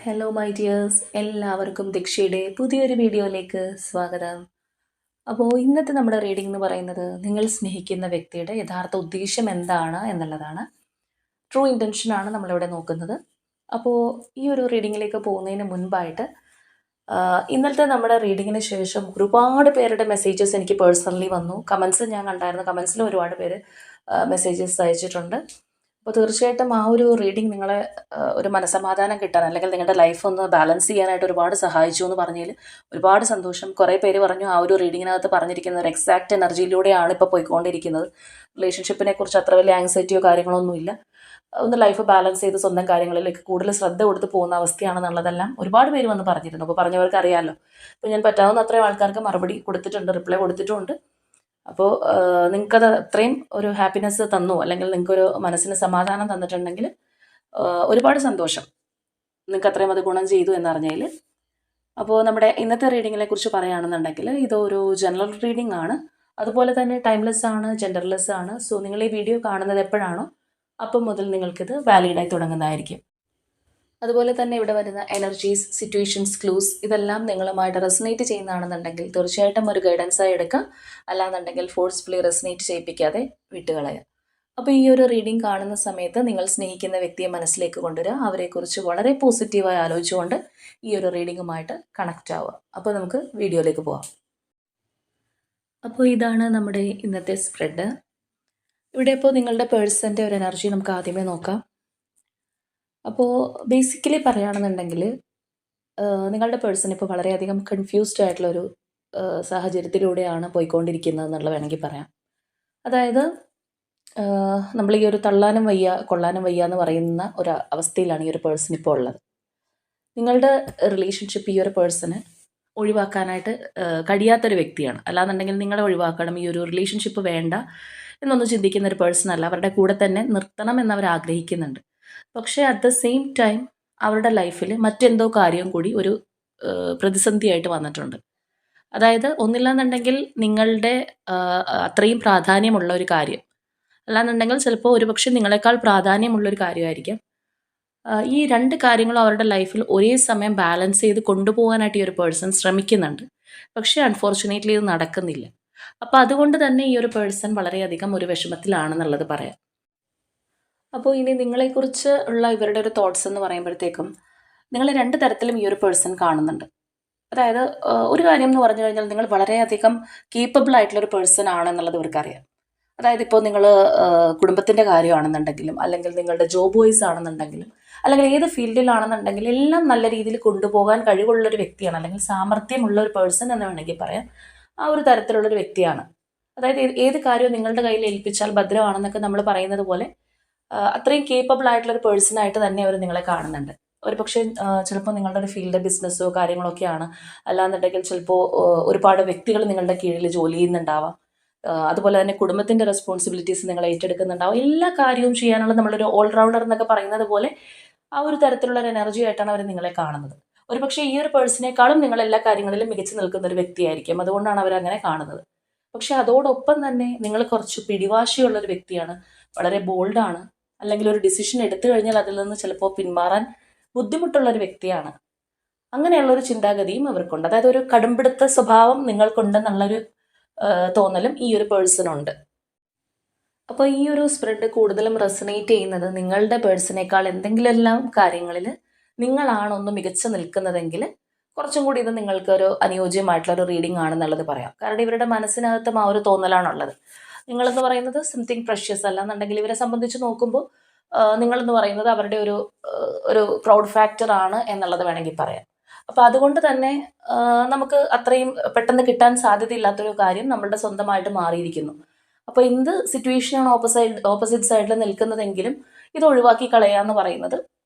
Hello my dears, എല്ലാവർക്കും ദീക്ഷയുടെ പുതിയൊരു വീഡിയോയിലേക്ക് സ്വാഗതം. അപ്പോൾ ഇന്നത്തെ നമ്മുടെ റീഡിംഗ് എന്ന് പറയുന്നത് നിങ്ങൾ സ്നേഹിക്കുന്ന വ്യക്തിയുടെ യഥാർത്ഥ ഉദ്ദേശം എന്താണ് എന്നുള്ളതാണ്. ട്രൂ ഇൻറ്റൻഷനാണ് നമ്മളിവിടെ നോക്കുന്നത്. അപ്പോൾ ഈ ഒരു റീഡിങ്ങിലേക്ക് പോകുന്നതിന് മുൻപായിട്ട് ഇന്നലത്തെ നമ്മുടെ റീഡിങ്ങിന് ശേഷം ഒരുപാട് പേരുടെ മെസ്സേജസ് എനിക്ക് പേഴ്സണലി വന്നു. കമൻസ് ഞാൻ കണ്ടായിരുന്നു. കമൻസിലും ഒരുപാട് പേര് മെസ്സേജസ് അയച്ചിട്ടുണ്ട്. അപ്പോൾ തീർച്ചയായിട്ടും ആ ഒരു റീഡിങ് നിങ്ങളെ ഒരു മനസ്സമാധാനം കിട്ടാൻ അല്ലെങ്കിൽ നിങ്ങളുടെ ലൈഫ് ഒന്ന് ബാലൻസ് ചെയ്യാനായിട്ട് ഒരുപാട് സഹായിച്ചു എന്ന് പറഞ്ഞതിൽ ഒരുപാട് സന്തോഷം. കുറേ പേര് പറഞ്ഞു ആ ഒരു റീഡിങ്ങിനകത്ത് പറഞ്ഞിരിക്കുന്ന ഒരു എക്സാക്റ്റ് എനർജിയിലൂടെയാണ് ഇപ്പോൾ പോയിക്കൊണ്ടിരിക്കുന്നത്. റിലേഷൻഷിപ്പിനെ കുറിച്ച് അത്ര വലിയ ആങ്സൈറ്റിയോ കാര്യങ്ങളൊന്നുമില്ല. ഒന്ന് ലൈഫ് ബാലൻസ് ചെയ്ത് സ്വന്തം കാര്യങ്ങളിലേക്ക് കൂടുതൽ ശ്രദ്ധ കൊടുത്ത് പോകുന്ന അവസ്ഥയാണെന്നുള്ളതെല്ലാം ഒരുപാട് പേര് വന്ന് പറഞ്ഞിരുന്നു. അപ്പോൾ പറഞ്ഞവർക്ക് അറിയാമല്ലോ. അപ്പോൾ ഞാൻ പറ്റാവുന്ന അത്രയും ആൾക്കാർക്ക് മറുപടി കൊടുത്തിട്ടുണ്ട്, റിപ്ലൈ കൊടുത്തിട്ടുമുണ്ട്. അപ്പോൾ നിങ്ങൾക്കത് അത്രയും ഒരു ഹാപ്പിനെസ് തന്നു, അല്ലെങ്കിൽ നിങ്ങൾക്കൊരു മനസ്സിന് സമാധാനം തന്നിട്ടുണ്ടെങ്കിൽ ഒരുപാട് സന്തോഷം. നിങ്ങൾക്ക് അത്രയും അത് ഗുണം ചെയ്തു എന്നറിഞ്ഞതിൽ. അപ്പോൾ നമ്മുടെ ഇന്നത്തെ റീഡിങ്ങിനെ കുറിച്ച് പറയുകയാണെന്നുണ്ടെങ്കിൽ ഇതൊരു ജനറൽ റീഡിംഗ് ആണ്. അതുപോലെ തന്നെ ടൈംലെസ് ആണ്, ജെൻഡർലെസ് ആണ്. സോ നിങ്ങൾ ഈ വീഡിയോ കാണുന്നത് എപ്പോഴാണോ അപ്പം മുതൽ നിങ്ങൾക്കിത് വാലിഡായി തുടങ്ങുന്നതായിരിക്കും. അതുപോലെ തന്നെ ഇവിടെ വരുന്ന എനർജീസ്, സിറ്റുവേഷൻസ്, ക്ലൂസ് ഇതെല്ലാം നിങ്ങളുമായിട്ട് റെസനേറ്റ് ചെയ്യുന്നതാണെന്നുണ്ടെങ്കിൽ തീർച്ചയായിട്ടും ഒരു ഗൈഡൻസായി എടുക്കുക. അല്ലാന്നുണ്ടെങ്കിൽ ഫോഴ്സ്ഫുള്ളി റെസനേറ്റ് ചെയ്യിപ്പിക്കാതെ വിട്ടുകളയുക. അപ്പോൾ ഈ ഒരു റീഡിംഗ് കാണുന്ന സമയത്ത് നിങ്ങൾ സ്നേഹിക്കുന്ന വ്യക്തിയെ മനസ്സിലേക്ക് കൊണ്ടുവരിക. അവരെക്കുറിച്ച് വളരെ പോസിറ്റീവായി ആലോചിച്ചുകൊണ്ട് ഈ ഒരു റീഡിങ്ങുമായിട്ട് കണക്റ്റ് ആവുക. അപ്പോൾ നമുക്ക് വീഡിയോയിലേക്ക് പോവാം. അപ്പോൾ ഇതാണ് നമ്മുടെ ഇന്നത്തെ സ്പ്രെഡ്. ഇവിടെ ഇപ്പോൾ നിങ്ങളുടെ പേഴ്സൻ്റെ ഒരു എനർജി നമുക്ക് ആദ്യമേ നോക്കാം. അപ്പോൾ ബേസിക്കലി പറയുകയാണെന്നുണ്ടെങ്കിൽ നിങ്ങളുടെ പേഴ്സൺ ഇപ്പോൾ വളരെയധികം കൺഫ്യൂസ്ഡ് ആയിട്ടുള്ളൊരു സാഹചര്യത്തിലൂടെയാണ് പോയിക്കൊണ്ടിരിക്കുന്നത് എന്നുള്ളത് വേണമെങ്കിൽ പറയാം. അതായത് നമ്മൾ ഈ ഒരു തള്ളാനും വയ്യ കൊള്ളാനും വയ്യ എന്ന് പറയുന്ന ഒരു അവസ്ഥയിലാണ് ഈ ഒരു പേഴ്സൺ ഇപ്പോൾ ഉള്ളത്. നിങ്ങളുടെ റിലേഷൻഷിപ്പ് ഈ ഒരു പേഴ്സണ് ഒഴിവാക്കാനായിട്ട് കഴിയാത്തൊരു വ്യക്തിയാണ്. അല്ലാന്നുണ്ടെങ്കിൽ നിങ്ങളെ ഒഴിവാക്കണം, ഈ ഒരു റിലേഷൻഷിപ്പ് വേണ്ട എന്നൊന്നും ചിന്തിക്കുന്ന ഒരു പേഴ്സൺ അല്ല. അവരുടെ കൂടെ തന്നെ നിർത്തണം എന്നവർ ആഗ്രഹിക്കുന്നുണ്ട്. പക്ഷേ അറ്റ് ദ സെയിം ടൈം അവരുടെ ലൈഫിൽ മറ്റെന്തോ കാര്യം കൂടി ഒരു പ്രതിസന്ധിയായിട്ട് വന്നിട്ടുണ്ട്. അതായത് ഒന്നില്ലാന്നുണ്ടെങ്കിൽ നിങ്ങളുടെ അത്രയും പ്രാധാന്യമുള്ള ഒരു കാര്യം, അല്ലാന്നുണ്ടെങ്കിൽ ചിലപ്പോൾ ഒരുപക്ഷെ നിങ്ങളെക്കാൾ പ്രാധാന്യമുള്ളൊരു കാര്യമായിരിക്കും. ഈ രണ്ട് കാര്യങ്ങളും അവരുടെ ലൈഫിൽ ഒരേ സമയം ബാലൻസ് ചെയ്ത് കൊണ്ടുപോകാനായിട്ട് ഈ ഒരു പേഴ്സൺ ശ്രമിക്കുന്നുണ്ട്. പക്ഷേ അൺഫോർച്ചുനേറ്റ്ലി ഇത് നടക്കുന്നില്ല. അപ്പോൾ അതുകൊണ്ട് തന്നെ ഈ ഒരു പേഴ്സൺ വളരെയധികം ഒരു വിഷമത്തിലാണെന്നുള്ളത് പറയാം. അപ്പോൾ ഇനി നിങ്ങളെക്കുറിച്ച് ഉള്ള ഇവരുടെ ഒരു തോട്ട്സ് എന്ന് പറയുമ്പോഴത്തേക്കും നിങ്ങൾ രണ്ട് തരത്തിലും ഈ ഒരു പേഴ്സൺ കാണുന്നുണ്ട്. അതായത് ഒരു കാര്യം എന്ന് പറഞ്ഞു കഴിഞ്ഞാൽ നിങ്ങൾ വളരെയധികം കേപ്പബിൾ ആയിട്ടുള്ളൊരു പേഴ്സൺ ആണെന്നുള്ളത് ഇവർക്കറിയാം. അതായത് ഇപ്പോൾ നിങ്ങൾ കുടുംബത്തിൻ്റെ കാര്യമാണെന്നുണ്ടെങ്കിലും, അല്ലെങ്കിൽ നിങ്ങളുടെ ജോബ് വൈസ് ആണെന്നുണ്ടെങ്കിലും, അല്ലെങ്കിൽ ഏത് ഫീൽഡിലാണെന്നുണ്ടെങ്കിലും എല്ലാം നല്ല രീതിയിൽ കൊണ്ടുപോകാൻ കഴിവുള്ളൊരു വ്യക്തിയാണ്, അല്ലെങ്കിൽ സാമർഥ്യമുള്ള ഒരു പേഴ്സൺ എന്ന് വേണമെങ്കിൽ പറയാം. ആ ഒരു തരത്തിലുള്ളൊരു വ്യക്തിയാണ്. അതായത് ഏത് കാര്യവും നിങ്ങളുടെ കയ്യിൽ ഏൽപ്പിച്ചാൽ ഭദ്രമാണെന്നൊക്കെ നമ്മൾ പറയുന്നത് പോലെ അത്രയും കേപ്പബിൾ ആയിട്ടുള്ളൊരു പേഴ്സണായിട്ട് തന്നെ അവർ നിങ്ങളെ കാണുന്നുണ്ട്. ഒരു പക്ഷേ ചിലപ്പോൾ നിങ്ങളുടെ ഒരു ഫീൽഡ് ബിസിനസ്സോ കാര്യങ്ങളൊക്കെയാണ്. അല്ലാന്നുണ്ടെങ്കിൽ ചിലപ്പോൾ ഒരുപാട് വ്യക്തികൾ നിങ്ങളുടെ കീഴിൽ ജോലി ചെയ്യുന്നുണ്ടാവാം. അതുപോലെ തന്നെ കുടുംബത്തിൻ്റെ റെസ്പോൺസിബിലിറ്റീസ് നിങ്ങൾ ഏറ്റെടുക്കുന്നുണ്ടാവും. എല്ലാ കാര്യവും ചെയ്യാനുള്ള നമ്മളൊരു ഓൾറൗണ്ടർ എന്നൊക്കെ പറയുന്നത് പോലെ ആ ഒരു തരത്തിലുള്ള ഒരു എനർജി ആയിട്ടാണ് അവർ നിങ്ങളെ കാണുന്നത്. ഒരു പക്ഷേ ഈ ഒരു പേഴ്സണേക്കാളും നിങ്ങൾ എല്ലാ കാര്യങ്ങളിലും മികച്ചു നിൽക്കുന്ന ഒരു വ്യക്തിയായിരിക്കും. അതുകൊണ്ടാണ് അവരങ്ങനെ കാണുന്നത്. പക്ഷെ അതോടൊപ്പം തന്നെ നിങ്ങൾ കുറച്ച് പിടിവാശിയുള്ളൊരു വ്യക്തിയാണ്, വളരെ ബോൾഡാണ്, അല്ലെങ്കിൽ ഒരു ഡിസിഷൻ എടുത്തു കഴിഞ്ഞാൽ അതിൽ നിന്ന് ചിലപ്പോൾ പിന്മാറാൻ ബുദ്ധിമുട്ടുള്ളൊരു വ്യക്തിയാണ്. അങ്ങനെയുള്ളൊരു ചിന്താഗതിയും അവർക്കുണ്ട്. അതായത് ഒരു കടുംപിടുത്ത സ്വഭാവം നിങ്ങൾക്കുണ്ടെന്നുള്ളൊരു തോന്നലും ഈ ഒരു പേഴ്സണുണ്ട്. അപ്പോൾ ഈ ഒരു സ്പ്രെഡ് കൂടുതലും റെസനേറ്റ് ചെയ്യുന്നത് നിങ്ങളുടെ പേഴ്സണേക്കാൾ എന്തെങ്കിലുമെല്ലാം കാര്യങ്ങളിൽ നിങ്ങളാണ് ഒന്ന് മികച്ചു നിൽക്കുന്നതെങ്കിൽ കുറച്ചും കൂടി ഇത് നിങ്ങൾക്കൊരു അനുയോജ്യമായിട്ടുള്ളൊരു റീഡിംഗ് ആണെന്നുള്ളത് പറയാം. കാരണം ഇവരുടെ മനസ്സിനകത്തും ആ ഒരു തോന്നലാണുള്ളത്. നിങ്ങളെന്ന് പറയുന്നത് സംതിങ് പ്രഷ്യസ് അല്ല എന്നുണ്ടെങ്കിൽ ഇവരെ സംബന്ധിച്ച് നോക്കുമ്പോൾ നിങ്ങളെന്ന് പറയുന്നത് അവരുടെ ഒരു പ്രൗഡ് ഫാക്ടർ ആണ് എന്നുള്ളത് വേണമെങ്കിൽ പറയാം. അപ്പോൾ അതുകൊണ്ട് തന്നെ നമുക്ക് അത്രയും പെട്ടെന്ന് കിട്ടാൻ സാധ്യതയില്ലാത്തൊരു കാര്യം നമ്മളുടെ സ്വന്തമായിട്ട് മാറിയിരിക്കുന്നു. അപ്പോൾ എന്ത് സിറ്റുവേഷനാണ് ഓപ്പോസിറ്റ് സൈഡിൽ നിൽക്കുന്നതെങ്കിലും ഇത് ഒഴിവാക്കി കളയുക പറയുന്നത്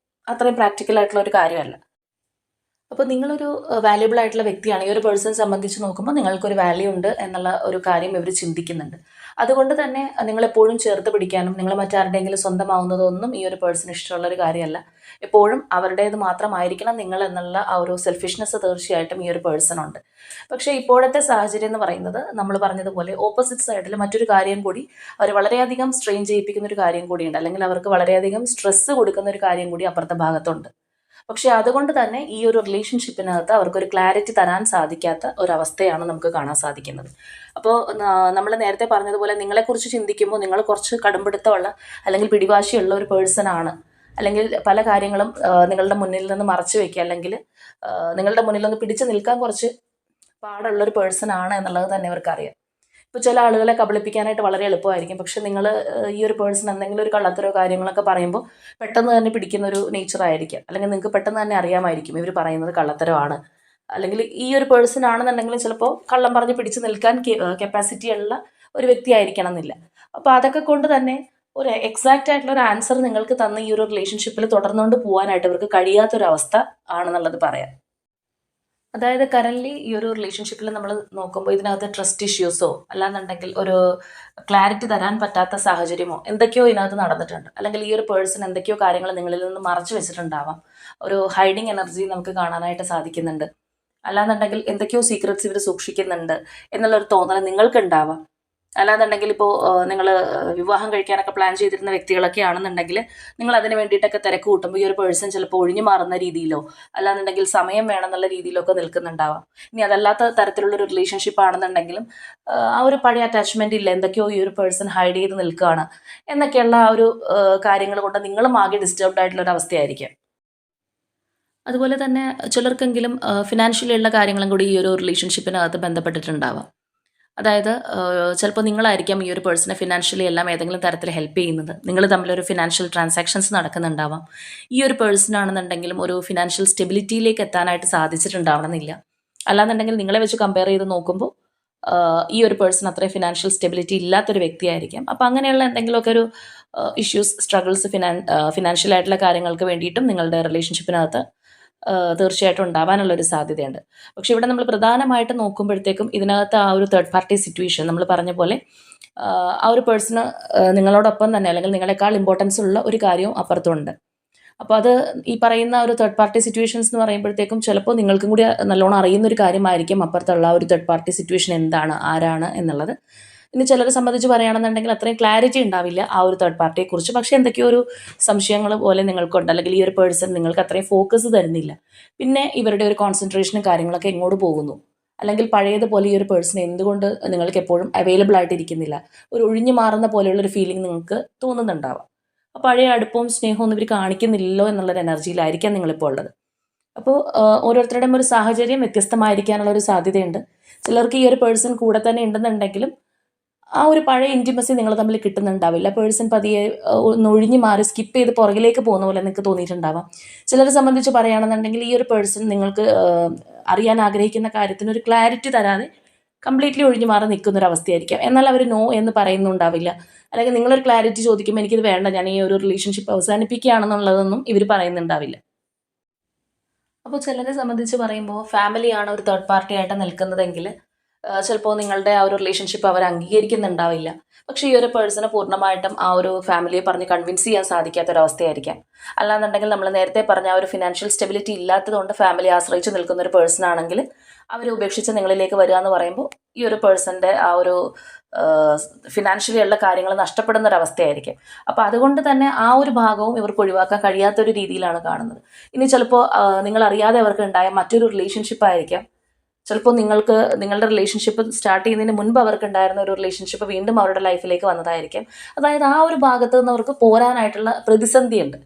അത്രയും പ്രാക്ടിക്കൽ ആയിട്ടുള്ള ഒരു കാര്യമല്ല. അപ്പോൾ നിങ്ങളൊരു വാല്യുബിൾ ആയിട്ടുള്ള വ്യക്തിയാണ്. ഈ ഒരു പേഴ്സൺ സംബന്ധിച്ച് നോക്കുമ്പോൾ നിങ്ങൾക്കൊരു വാല്യൂ ഉണ്ട് എന്നുള്ള ഒരു കാര്യം ഇവർ ചിന്തിക്കുന്നുണ്ട്. അതുകൊണ്ട് തന്നെ നിങ്ങളെപ്പോഴും ചേർത്ത് പിടിക്കാനും നിങ്ങൾ മറ്റാരുടെയെങ്കിലും സ്വന്തമാവുന്നതൊന്നും ഈ ഒരു പേഴ്സൺ ഇഷ്ടമുള്ളൊരു കാര്യമല്ല. എപ്പോഴും അവരുടേത് മാത്രമായിരിക്കണം നിങ്ങൾ എന്നുള്ള ആ ഒരു സെൽഫിഷ്നെസ് തീർച്ചയായിട്ടും ഈ ഒരു പേഴ്സൺ ഉണ്ട്. പക്ഷേ ഇപ്പോഴത്തെ സാഹചര്യം എന്ന് പറയുന്നത് നമ്മൾ പറഞ്ഞതുപോലെ ഓപ്പോസിറ്റ് സൈഡിൽ മറ്റൊരു കാര്യം കൂടി അവർ വളരെയധികം സ്ട്രെയിൻ ചെയ്യിപ്പിക്കുന്ന ഒരു കാര്യം കൂടിയുണ്ട്, അല്ലെങ്കിൽ അവർക്ക് വളരെയധികം സ്ട്രെസ്സ് കൊടുക്കുന്ന ഒരു കാര്യം കൂടി അപ്പുറത്തെ ഭാഗത്തുണ്ട്. പക്ഷെ അതുകൊണ്ട് തന്നെ ഈ ഒരു റിലേഷൻഷിപ്പിനകത്ത് അവർക്കൊരു ക്ലാരിറ്റി തരാൻ സാധിക്കാത്ത ഒരവസ്ഥയാണ് നമുക്ക് കാണാൻ സാധിക്കുന്നത്. അപ്പോൾ നമ്മൾ നേരത്തെ പറഞ്ഞതുപോലെ നിങ്ങളെക്കുറിച്ച് ചിന്തിക്കുമ്പോൾ നിങ്ങൾ കുറച്ച് കടുംപിടുത്തമുള്ള അല്ലെങ്കിൽ പിടിവാശിയുള്ള ഒരു പേഴ്സൺ ആണ്, അല്ലെങ്കിൽ പല കാര്യങ്ങളും നിങ്ങളുടെ മുന്നിൽ നിന്ന് മറച്ചു വെക്കുക, അല്ലെങ്കിൽ നിങ്ങളുടെ മുന്നിൽ നിന്ന് പിടിച്ചു നിൽക്കാൻ കുറച്ച് പാടുള്ളൊരു പേഴ്സൺ ആണ് എന്നുള്ളത് തന്നെ ഇവർക്കറിയാം. ഇപ്പോൾ ചില ആളുകളെ കബളിപ്പിക്കാനായിട്ട് വളരെ എളുപ്പമായിരിക്കും, പക്ഷെ നിങ്ങൾ ഈ ഒരു പേഴ്സൺ എന്തെങ്കിലും ഒരു കള്ളത്തരോ കാര്യങ്ങളൊക്കെ പറയുമ്പോൾ പെട്ടെന്ന് തന്നെ പിടിക്കുന്ന ഒരു നേച്ചർ ആയിരിക്കും, അല്ലെങ്കിൽ നിങ്ങൾക്ക് പെട്ടെന്ന് തന്നെ അറിയാമായിരിക്കും ഇവർ പറയുന്നത് കള്ളത്തരമാണ്. അല്ലെങ്കിൽ ഈ ഒരു പേഴ്സൺ ആണെന്നുണ്ടെങ്കിലും ചിലപ്പോൾ കള്ളം പറഞ്ഞ് പിടിച്ചു നിൽക്കാൻ കപ്പാസിറ്റി ഉള്ള ഒരു വ്യക്തി ആയിരിക്കണം എന്നില്ല. അപ്പോൾ അതൊക്കെ കൊണ്ട് തന്നെ ഒരു എക്സാക്റ്റ് ആയിട്ടുള്ള ഒരു ആൻസർ നിങ്ങൾക്ക് തന്ന ഈ ഒരു റിലേഷൻഷിപ്പിൽ തുടർന്നുകൊണ്ട് പോകാനായിട്ട് ഇവർക്ക് കഴിയാത്തൊരവസ്ഥ ആണെന്നുള്ളത് പറയാം. അതായത് കറൻലി ഈ ഒരു റിലേഷൻഷിപ്പിൽ നമ്മൾ നോക്കുമ്പോൾ ഇതിനകത്ത് ട്രസ്റ്റ് ഇഷ്യൂസോ അല്ലാന്നുണ്ടെങ്കിൽ ഒരു ക്ലാരിറ്റി തരാൻ പറ്റാത്ത സാഹചര്യമോ എന്തൊക്കെയോ ഇതിനകത്ത് നടന്നിട്ടുണ്ട്, അല്ലെങ്കിൽ ഈ ഒരു പേഴ്സൺ എന്തൊക്കെയോ കാര്യങ്ങൾ നിങ്ങളിൽ നിന്ന് മറച്ചു വെച്ചിട്ടുണ്ടാവാം. ഒരു ഹൈഡിങ് എനർജി നമുക്ക് കാണാനായിട്ട് സാധിക്കുന്നുണ്ട്. അല്ലാന്നുണ്ടെങ്കിൽ എന്തൊക്കെയോ സീക്രറ്റ്സ് ഇവർ സൂക്ഷിക്കുന്നുണ്ട് എന്നുള്ളൊരു തോന്നൽ നിങ്ങൾക്കുണ്ടാവാം. അല്ലാന്നുണ്ടെങ്കിൽ ഇപ്പോൾ നിങ്ങൾ വിവാഹം കഴിക്കാനൊക്കെ പ്ലാൻ ചെയ്തിരുന്ന വ്യക്തികളൊക്കെ ആണെന്നുണ്ടെങ്കിൽ നിങ്ങൾ അതിന് വേണ്ടിയിട്ടൊക്കെ തിരക്ക് കൂട്ടുമ്പോൾ ഈ ഒരു പേഴ്സൺ ചിലപ്പോൾ ഒഴിഞ്ഞു മാറുന്ന രീതിയിലോ അല്ലാന്നുണ്ടെങ്കിൽ സമയം വേണമെന്നുള്ള രീതിയിലോ ഒക്കെ നിൽക്കുന്നുണ്ടാവാം. ഇനി അതല്ലാത്ത തരത്തിലുള്ള ഒരു റിലേഷൻഷിപ്പ് ആണെന്നുണ്ടെങ്കിലും ആ ഒരു പഴയ അറ്റാച്ച്മെന്റ് ഇല്ല, എന്തൊക്കെയോ ഈ ഒരു പേഴ്സൺ ഹൈഡ് ചെയ്ത് നിൽക്കുകയാണ് എന്നൊക്കെയുള്ള ആ ഒരു കാര്യങ്ങൾ കൊണ്ട് നിങ്ങളും ആകെ ഡിസ്റ്റർബ്ഡ് ആയിട്ടുള്ള ഒരു അവസ്ഥയായിരിക്കും. അതുപോലെ തന്നെ ചിലർക്കെങ്കിലും ഫിനാൻഷ്യലി ഉള്ള കാര്യങ്ങളും കൂടി ഈ ഒരു റിലേഷൻഷിപ്പിനകത്ത് ബന്ധപ്പെട്ടിട്ടുണ്ടാവാം. അതായത് ചിലപ്പോൾ നിങ്ങളായിരിക്കാം ഈ ഒരു പേഴ്സണെ ഫിനാൻഷ്യലി എല്ലാം ഏതെങ്കിലും തരത്തിൽ ഹെൽപ്പ് ചെയ്യുന്നത്. നിങ്ങൾ തമ്മിലൊരു ഫിനാൻഷ്യൽ ട്രാൻസാക്ഷൻസ് നടക്കുന്നുണ്ടാവാം. ഈ ഒരു പേഴ്സൺ ആണെന്നുണ്ടെങ്കിലും ഒരു ഫിനാൻഷ്യൽ സ്റ്റെബിലിറ്റിയിലേക്ക് എത്താനായിട്ട് സാധിച്ചിട്ടുണ്ടാവണമെന്നില്ല. അല്ലാന്നുണ്ടെങ്കിൽ നിങ്ങളെ വെച്ച് കമ്പയർ ചെയ്ത് നോക്കുമ്പോൾ ഈ ഒരു പേഴ്സൺ അത്രയും ഫിനാൻഷ്യൽ സ്റ്റെബിലിറ്റി ഇല്ലാത്തൊരു വ്യക്തിയായിരിക്കാം. അപ്പോൾ അങ്ങനെയുള്ള എന്തെങ്കിലുമൊക്കെ ഒരു ഇഷ്യൂസ്, സ്ട്രഗിൾസ് ഫിനാൻഷ്യൽ ആയിട്ടുള്ള കാര്യങ്ങൾക്ക് വേണ്ടിയിട്ടും നിങ്ങളുടെ റിലേഷൻഷിപ്പിനകത്ത് തീർച്ചയായിട്ടും ഉണ്ടാവാനുള്ളൊരു സാധ്യതയുണ്ട്. പക്ഷെ ഇവിടെ നമ്മൾ പ്രധാനമായിട്ട് നോക്കുമ്പോഴത്തേക്കും ഇതിനകത്ത് ആ ഒരു തേർഡ് പാർട്ടി സിറ്റുവേഷൻ നമ്മൾ പറഞ്ഞ പോലെ ആ ഒരു പേഴ്സണ് നിങ്ങളോടൊപ്പം തന്നെ അല്ലെങ്കിൽ നിങ്ങളെക്കാൾ ഇമ്പോർട്ടൻസ് ഉള്ള ഒരു കാര്യവും അപ്പുറത്തുണ്ട്. അപ്പോൾ അത് ഈ പറയുന്ന ഒരു തേർഡ് പാർട്ടി സിറ്റുവേഷൻസ് എന്ന് പറയുമ്പോഴത്തേക്കും ചിലപ്പോൾ നിങ്ങൾക്കും കൂടി നല്ലോണം അറിയുന്ന ഒരു കാര്യമായിരിക്കും അപ്പുറത്തുള്ള ഒരു തേർഡ് പാർട്ടി സിറ്റുവേഷൻ എന്താണ്, ആരാണ് എന്നുള്ളത്. ഇനി ചിലരെ സംബന്ധിച്ച് പറയുകയാണെന്നുണ്ടെങ്കിൽ അത്രയും ക്ലാരിറ്റി ഉണ്ടാവില്ല ആ ഒരു തേർഡ് പാർട്ടിയെക്കുറിച്ച്, പക്ഷേ എന്തൊക്കെയോ ഒരു സംശയങ്ങൾ പോലെ നിങ്ങൾക്കുണ്ട്, അല്ലെങ്കിൽ ഈ ഒരു പേഴ്സൺ നിങ്ങൾക്ക് അത്രയും ഫോക്കസ് തരുന്നില്ല. പിന്നെ ഇവരുടെ ഒരു കോൺസെൻട്രേഷനും കാര്യങ്ങളൊക്കെ എങ്ങോട്ട് പോകുന്നു, അല്ലെങ്കിൽ പഴയതുപോലെ ഈ ഒരു പേഴ്സൺ എന്തുകൊണ്ട് നിങ്ങൾക്ക് എപ്പോഴും അവൈലബിൾ ആയിട്ടിരിക്കുന്നില്ല, ഒരു ഒഴിഞ്ഞു മാറുന്ന പോലെയുള്ളൊരു ഫീലിംഗ് നിങ്ങൾക്ക് തോന്നുന്നുണ്ടാവാം. പഴയ അടുപ്പവും സ്നേഹവും ഒന്നും ഇവർ കാണിക്കുന്നില്ലല്ലോ എന്നുള്ളൊരു എനർജിയിലായിരിക്കാം നിങ്ങളിപ്പോൾ ഉള്ളത്. അപ്പോൾ ഓരോരുത്തരുടെയും ഒരു സാഹചര്യം വ്യത്യസ്തമായിരിക്കാനുള്ള ഒരു സാധ്യതയുണ്ട്. ചിലർക്ക് ഈ ഒരു പേഴ്സൺ കൂടെ തന്നെ ഉണ്ടെന്നുണ്ടെങ്കിലും ആ ഒരു പഴയ ഇൻറ്റിമസി നിങ്ങൾ തമ്മിൽ കിട്ടുന്നുണ്ടാവില്ല. പേഴ്സൺ പതിയെ ഒന്ന് ഒഴിഞ്ഞു മാറി സ്കിപ്പ് ചെയ്ത് പുറകിലേക്ക് പോകുന്ന പോലെ നിങ്ങൾക്ക് തോന്നിയിട്ടുണ്ടാവാം. ചിലരെ സംബന്ധിച്ച് പറയുകയാണെന്നുണ്ടെങ്കിൽ ഈ ഒരു പേഴ്സൺ നിങ്ങൾക്ക് അറിയാൻ ആഗ്രഹിക്കുന്ന കാര്യത്തിന് ഒരു ക്ലാരിറ്റി തരാതെ കംപ്ലീറ്റ്ലി ഒഴിഞ്ഞു മാറി നിൽക്കുന്ന ഒരു അവസ്ഥയായിരിക്കാം. എന്നാൽ അവർ നോ എന്ന് പറയുന്നുണ്ടാവില്ല, അല്ലെങ്കിൽ നിങ്ങളൊരു ക്ലാരിറ്റി ചോദിക്കുമ്പോൾ എനിക്കിത് വേണ്ട, ഞാൻ ഈ ഒരു റിലേഷൻഷിപ്പ് അവസാനിപ്പിക്കുകയാണെന്നുള്ളതൊന്നും ഇവർ പറയുന്നുണ്ടാവില്ല. അപ്പോൾ ചിലരെ സംബന്ധിച്ച് പറയുമ്പോൾ ഫാമിലിയാണ് ഒരു തേർഡ് പാർട്ടി ആയിട്ട് നിൽക്കുന്നതെങ്കിൽ ചിലപ്പോൾ നിങ്ങളുടെ ആ ഒരു റിലേഷൻഷിപ്പ് അവർ അംഗീകരിക്കുന്നുണ്ടാവില്ല. പക്ഷേ ഈ ഒരു പേഴ്സണെ പൂർണ്ണമായിട്ടും ആ ഒരു ഫാമിലിയെ പറഞ്ഞ് കൺവിൻസ് ചെയ്യാൻ സാധിക്കാത്തൊരവസ്ഥയായിരിക്കാം. അല്ലാന്നുണ്ടെങ്കിൽ നമ്മൾ നേരത്തെ പറഞ്ഞ ആ ഒരു ഫിനാൻഷ്യൽ സ്റ്റെബിലിറ്റി ഇല്ലാത്തതുകൊണ്ട് ഫാമിലി ആശ്രയിച്ച് നിൽക്കുന്ന ഒരു പേഴ്സൺ ആണെങ്കിൽ അവരെ ഉപേക്ഷിച്ച് നിങ്ങളിലേക്ക് വരിക എന്ന് പറയുമ്പോൾ ഈ ഒരു പേഴ്സൻ്റെ ആ ഒരു ഫിനാൻഷ്യലി ഉള്ള കാര്യങ്ങൾ നഷ്ടപ്പെടുന്ന ഒരു അവസ്ഥയായിരിക്കും. അപ്പോൾ അതുകൊണ്ട് തന്നെ ആ ഒരു ഭാഗവും ഇവർക്ക് ഒഴിവാക്കാൻ കഴിയാത്തൊരു രീതിയിലാണ് കാണുന്നത്. ഇനി ചിലപ്പോൾ നിങ്ങൾ അറിയാതെ അവർക്ക് ഉണ്ടായ മറ്റൊരു റിലേഷൻഷിപ്പ് ആയിരിക്കാം. ചിലപ്പോൾ നിങ്ങളുടെ റിലേഷൻഷിപ്പ് സ്റ്റാർട്ട് ചെയ്യുന്നതിന് മുൻപ് അവർക്ക് ഉണ്ടായിരുന്ന ഒരു റിലേഷൻഷിപ്പ് വീണ്ടും അവരുടെ ലൈഫിലേക്ക് വന്നതായിരിക്കും. അതായത് ആ ഒരു ഭാഗത്ത് നിന്ന് അവർക്ക് പോരാനായിട്ടുള്ള പ്രതിസന്ധിയുണ്ട്.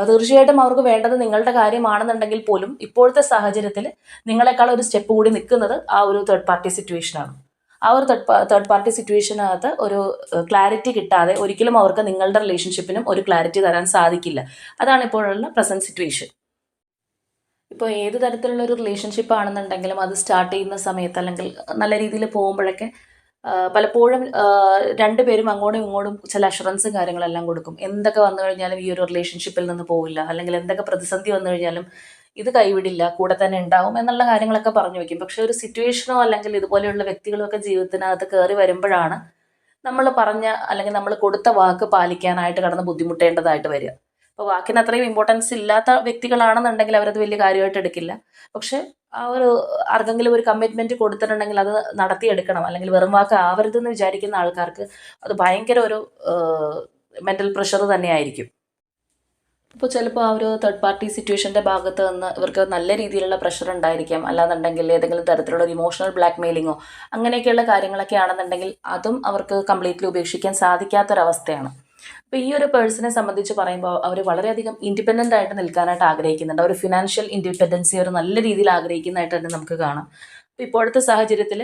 തീർച്ചയായിട്ടും അവർക്ക് വേണ്ടത് നിങ്ങളുടെ കാര്യമാണെന്നുണ്ടെങ്കിൽ പോലും ഇപ്പോഴത്തെ സാഹചര്യത്തിൽ നിങ്ങളെക്കാൾ ഒരു സ്റ്റെപ്പ് കൂടി നിൽക്കുന്നത് ആ ഒരു തേർഡ് പാർട്ടി സിറ്റുവേഷനാണ്. ആ ഒരു തേർഡ് പാർട്ടി സിറ്റുവേഷനകത്ത് ഒരു ക്ലാരിറ്റി കിട്ടാതെ ഒരിക്കലും അവർക്ക് നിങ്ങളുടെ റിലേഷൻഷിപ്പിനും ഒരു ക്ലാരിറ്റി തരാൻ സാധിക്കില്ല. അതാണ് ഇപ്പോഴുള്ള പ്രസന്റ് സിറ്റുവേഷൻ. ഇപ്പോൾ ഏത് തരത്തിലുള്ള ഒരു റിലേഷൻഷിപ്പ് ആണെന്നുണ്ടെങ്കിലും അത് സ്റ്റാർട്ട് ചെയ്യുന്ന സമയത്ത് അല്ലെങ്കിൽ നല്ല രീതിയിൽ പോകുമ്പോഴൊക്കെ പലപ്പോഴും രണ്ടുപേരും അങ്ങോട്ടും ഇങ്ങോട്ടും ചില അഷുറൻസും കാര്യങ്ങളെല്ലാം കൊടുക്കും. എന്തൊക്കെ വന്നു കഴിഞ്ഞാലും ഈ ഒരു റിലേഷൻഷിപ്പിൽ നിന്ന് പോവില്ല, അല്ലെങ്കിൽ എന്തൊക്കെ പ്രതിസന്ധി വന്നു കഴിഞ്ഞാലും ഇത് കൈവിടില്ല, കൂടെ തന്നെ ഉണ്ടാവും എന്നുള്ള കാര്യങ്ങളൊക്കെ പറഞ്ഞു വയ്ക്കും. പക്ഷെ ഒരു സിറ്റുവേഷനോ അല്ലെങ്കിൽ ഇതുപോലെയുള്ള വ്യക്തികളോ ഒക്കെ ജീവിതത്തിനകത്ത് കയറി വരുമ്പോഴാണ് നമ്മൾ പറഞ്ഞ അല്ലെങ്കിൽ നമ്മൾ കൊടുത്ത വാക്ക് പാലിക്കാനായിട്ട് കടന്ന് ബുദ്ധിമുട്ടേണ്ടതായിട്ട് വരിക. അപ്പോൾ വാക്കിന് അത്രയും ഇമ്പോർട്ടൻസ് ഇല്ലാത്ത വ്യക്തികളാണെന്നുണ്ടെങ്കിൽ അവരത് വലിയ കാര്യമായിട്ട് എടുക്കില്ല. പക്ഷെ ആ ഒരു ആർക്കെങ്കിലും ഒരു കമ്മിറ്റ്മെൻറ്റ് കൊടുത്തിട്ടുണ്ടെങ്കിൽ അത് നടത്തിയെടുക്കണം, അല്ലെങ്കിൽ വെറും വാക്ക് ആവരുതെന്ന് വിചാരിക്കുന്ന ആൾക്കാർക്ക് അത് ഭയങ്കര ഒരു മെൻ്റൽ പ്രഷർ തന്നെയായിരിക്കും. അപ്പോൾ ചിലപ്പോൾ ആ ഒരു തേർഡ് പാർട്ടി സിറ്റുവേഷൻ്റെ ഭാഗത്ത് നിന്ന് ഇവർക്ക് നല്ല രീതിയിലുള്ള പ്രഷർ ഉണ്ടായിരിക്കാം, അല്ലാന്നുണ്ടെങ്കിൽ ഏതെങ്കിലും തരത്തിലുള്ള ഒരു ഇമോഷണൽ ബ്ലാക്ക് മെയിലിങ്ങോ അങ്ങനെയൊക്കെയുള്ള കാര്യങ്ങളൊക്കെ ആണെന്നുണ്ടെങ്കിൽ അതും അവർക്ക് കംപ്ലീറ്റ്ലി ഉപേക്ഷിക്കാൻ സാധിക്കാത്തൊരവസ്ഥയാണ്. അപ്പോൾ ഈ ഒരു പേഴ്സണെ സംബന്ധിച്ച് പറയുമ്പോൾ അവർ വളരെയധികം ഇൻഡിപെൻഡൻ്റ് ആയിട്ട് നിൽക്കാനായിട്ട് ആഗ്രഹിക്കുന്നുണ്ട്. ഒരു ഫിനാൻഷ്യൽ ഇൻഡിപെൻഡൻസി ഒരു നല്ല രീതിയിൽ ആഗ്രഹിക്കുന്നതായിട്ട് തന്നെ നമുക്ക് കാണാം. അപ്പോൾ ഇപ്പോഴത്തെ സാഹചര്യത്തിൽ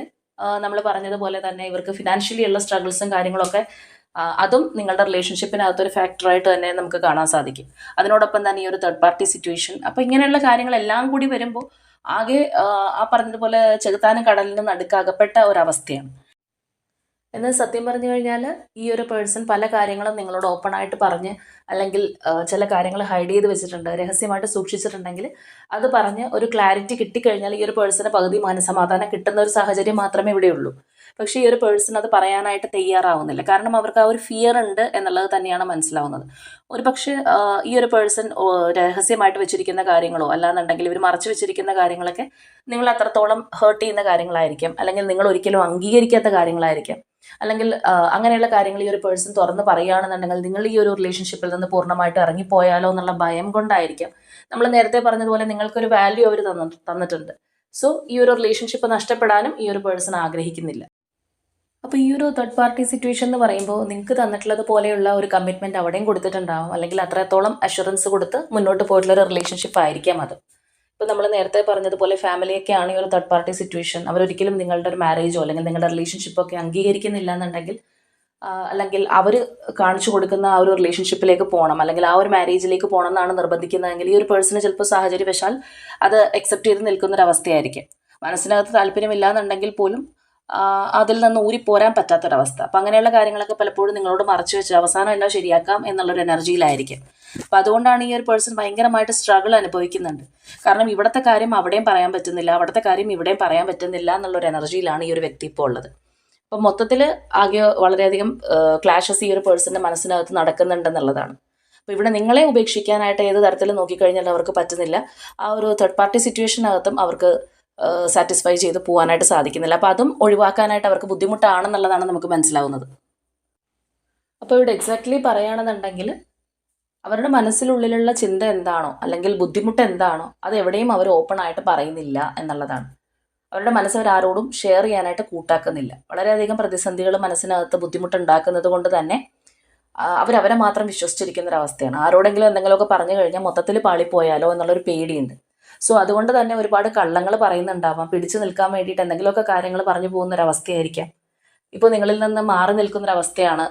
നമ്മൾ പറഞ്ഞതുപോലെ തന്നെ ഇവർക്ക് ഫിനാൻഷ്യലി ഉള്ള സ്ട്രഗിൾസും കാര്യങ്ങളൊക്കെ അതും നിങ്ങളുടെ റിലേഷൻഷിപ്പിനകത്തൊരു ഫാക്ടറായിട്ട് തന്നെ നമുക്ക് കാണാൻ സാധിക്കും. അതിനോടൊപ്പം തന്നെ ഈ ഒരു തേർഡ് പാർട്ടി സിറ്റുവേഷൻ, അപ്പോൾ ഇങ്ങനെയുള്ള കാര്യങ്ങളെല്ലാം കൂടി വരുമ്പോൾ ആകെ ആ പറഞ്ഞതുപോലെ ചെകുത്താനും കടലിനും നടുക്കകപ്പെട്ട ഒരവസ്ഥയാണ്. എന്നാൽ സത്യം പറഞ്ഞു കഴിഞ്ഞാൽ ഈ ഒരു പേഴ്സൺ പല കാര്യങ്ങളും നിങ്ങളോട് ഓപ്പൺ ആയിട്ട് പറഞ്ഞ്, അല്ലെങ്കിൽ ചില കാര്യങ്ങൾ ഹൈഡ് ചെയ്ത് വെച്ചിട്ടുണ്ട്, രഹസ്യമായിട്ട് സൂക്ഷിച്ചിട്ടുണ്ടെങ്കിൽ അത് പറഞ്ഞ് ഒരു ക്ലാരിറ്റി കിട്ടിക്കഴിഞ്ഞാൽ ഈ ഒരു പേഴ്സണ് പകുതി മനസമാധാനം കിട്ടുന്ന ഒരു സാഹചര്യം മാത്രമേ ഇവിടെയുള്ളൂ. പക്ഷേ ഈ ഒരു പേഴ്സൺ അത് പറയാനായിട്ട് തയ്യാറാവുന്നില്ല. കാരണം അവർക്ക് ആ ഒരു ഫിയർ ഉണ്ട് എന്നുള്ളത് തന്നെയാണ് മനസ്സിലാവുന്നത്. ഒരു പക്ഷേ ഈ ഒരു പേഴ്സൺ രഹസ്യമായിട്ട് വെച്ചിരിക്കുന്ന കാര്യങ്ങളോ അല്ലാന്നുണ്ടെങ്കിൽ ഇവർ മറച്ചു വെച്ചിരിക്കുന്ന കാര്യങ്ങളൊക്കെ നിങ്ങൾ അത്രത്തോളം ഹേർട്ട് ചെയ്യുന്ന കാര്യങ്ങളായിരിക്കാം, അല്ലെങ്കിൽ നിങ്ങൾ ഒരിക്കലും അംഗീകരിക്കാത്ത കാര്യങ്ങളായിരിക്കാം, അല്ലെങ്കിൽ അങ്ങനെയുള്ള കാര്യങ്ങൾ ഈ ഒരു പേഴ്സൺ തുറന്ന് പറയുകയാണെന്നുണ്ടെങ്കിൽ നിങ്ങൾ ഈ ഒരു റിലേഷൻഷിപ്പിൽ നിന്ന് പൂർണ്ണമായിട്ട് ഇറങ്ങിപ്പോയാലോ എന്നുള്ള ഭയം കൊണ്ടായിരിക്കാം. നമ്മൾ നേരത്തെ പറഞ്ഞതുപോലെ നിങ്ങൾക്കൊരു വാല്യൂ അവർ തന്നിട്ടുണ്ട്. സോ ഈ ഒരു റിലേഷൻഷിപ്പ് നഷ്ടപ്പെടാനും ഈ ഒരു പേഴ്സൺ ആഗ്രഹിക്കുന്നില്ല. അപ്പോൾ ഈ ഒരു തേർഡ് പാർട്ടി സിറ്റുവേഷൻ എന്ന് പറയുമ്പോൾ നിങ്ങൾക്ക് തന്നിട്ടുള്ളത് പോലെയുള്ള ഒരു കമ്മിറ്റ്മെൻറ്റ് അവിടെയും കൊടുത്തിട്ടുണ്ടാവും, അല്ലെങ്കിൽ അത്രത്തോളം അഷുറൻസ് കൊടുത്ത് മുന്നോട്ട് പോയിട്ടുള്ള ഒരു റിലേഷൻഷിപ്പ് ആയിരിക്കാം അത്. ഇപ്പോൾ നമ്മൾ നേരത്തെ പറഞ്ഞതുപോലെ ഫാമിലിയൊക്കെയാണ് ഈ ഒരു തേർഡ് പാർട്ടി സിറ്റുവേഷൻ, അവരൊരിക്കലും നിങ്ങളുടെ ഒരു മാരേജോ അല്ലെങ്കിൽ നിങ്ങളുടെ റിലേഷൻഷിപ്പൊക്കെ അംഗീകരിക്കുന്നില്ല എന്നുണ്ടെങ്കിൽ, അല്ലെങ്കിൽ അവർ കാണിച്ചു കൊടുക്കുന്ന ആ ഒരു റിലേഷൻഷിപ്പിലേക്ക് പോകണം, അല്ലെങ്കിൽ ആ ഒരു മാരേജിലേക്ക് പോകണം എന്നാണ് നിർബന്ധിക്കുന്നതെങ്കിൽ ഈ ഒരു പേഴ്സണ് ചിലപ്പോൾ സാഹചര്യവശാൽ അത് അക്സെപ്റ്റ് ചെയ്ത് നിൽക്കുന്നൊരവസ്ഥയായിരിക്കും. മനസ്സിനകത്ത് താല്പര്യമില്ല എന്നുണ്ടെങ്കിൽ പോലും അതിൽ നിന്ന് ഊരിപ്പോരാൻ പറ്റാത്തൊരവസ്ഥ. അപ്പം അങ്ങനെയുള്ള കാര്യങ്ങളൊക്കെ പലപ്പോഴും നിങ്ങളോട് മറച്ചു വെച്ച് അവസാനം എല്ലാം ശരിയാക്കാം എന്നുള്ളൊരു എനർജിയിലായിരിക്കും. അപ്പം അതുകൊണ്ടാണ് ഈ ഒരു പേഴ്സൺ ഭയങ്കരമായിട്ട് സ്ട്രഗിൾ അനുഭവിക്കുന്നുണ്ട്. കാരണം ഇവിടുത്തെ കാര്യം അവിടെയും പറയാൻ പറ്റുന്നില്ല, അവിടുത്തെ കാര്യം ഇവിടെയും പറയാൻ പറ്റുന്നില്ല എന്നുള്ളൊരു എനർജിയിലാണ് ഈ ഒരു വ്യക്തി ഇപ്പോൾ ഉള്ളത്. അപ്പം മൊത്തത്തിൽ ആകെ വളരെയധികം ക്ലാഷസ് ഈ ഒരു പേഴ്സൻ്റെ മനസ്സിനകത്ത് നടക്കുന്നുണ്ടെന്നുള്ളതാണ്. അപ്പോൾ ഇവിടെ നിങ്ങളെ ഉപേക്ഷിക്കാനായിട്ട് ഏത് തരത്തിൽ നോക്കിക്കഴിഞ്ഞാൽ അവർക്ക് പറ്റുന്നില്ല. ആ ഒരു തേർഡ് പാർട്ടി സിറ്റുവേഷനകത്തും അവർക്ക് സാറ്റിസ്ഫൈ ചെയ്ത് പോകാനായിട്ട് സാധിക്കുന്നില്ല. അപ്പോൾ അതും ഒഴിവാക്കാനായിട്ട് അവർക്ക് ബുദ്ധിമുട്ടാണെന്നുള്ളതാണ് നമുക്ക് മനസ്സിലാവുന്നത്. അപ്പോൾ ഇവിടെ എക്സാക്ട്ലി പറയുകയാണെന്നുണ്ടെങ്കിൽ അവരുടെ മനസ്സിനുള്ളിലുള്ള ചിന്ത എന്താണോ അല്ലെങ്കിൽ ബുദ്ധിമുട്ട് എന്താണോ അത് എവിടെയും അവർ ഓപ്പൺ ആയിട്ട് പറയുന്നില്ല എന്നുള്ളതാണ്. അവരുടെ മനസ്സ് അവരാരോടും ഷെയർ ചെയ്യാനായിട്ട് കൂട്ടാക്കുന്നില്ല. വളരെയധികം പ്രതിസന്ധികൾ മനസ്സിനകത്ത് ബുദ്ധിമുട്ടുണ്ടാക്കുന്നത് കൊണ്ട് തന്നെ അവരവരെ മാത്രം വിശ്വസിച്ചിരിക്കുന്നൊരവസ്ഥയാണ്. ആരോടെങ്കിലും എന്തെങ്കിലുമൊക്കെ പറഞ്ഞു കഴിഞ്ഞാൽ മൊത്തത്തിൽ പാളിപ്പോയാലോ എന്നുള്ളൊരു പേടിയുണ്ട്. സോ അതുകൊണ്ട് തന്നെ ഒരുപാട് കള്ളങ്ങൾ പറയുന്നുണ്ടാവാം, പിടിച്ചു നിൽക്കാൻ വേണ്ടിയിട്ട് എന്തെങ്കിലുമൊക്കെ കാര്യങ്ങൾ പറഞ്ഞു പോകുന്നൊരവസ്ഥയായിരിക്കാം. ഇപ്പോൾ നിങ്ങളിൽ നിന്ന് മാറി നിൽക്കുന്നൊരവസ്ഥയാണ്.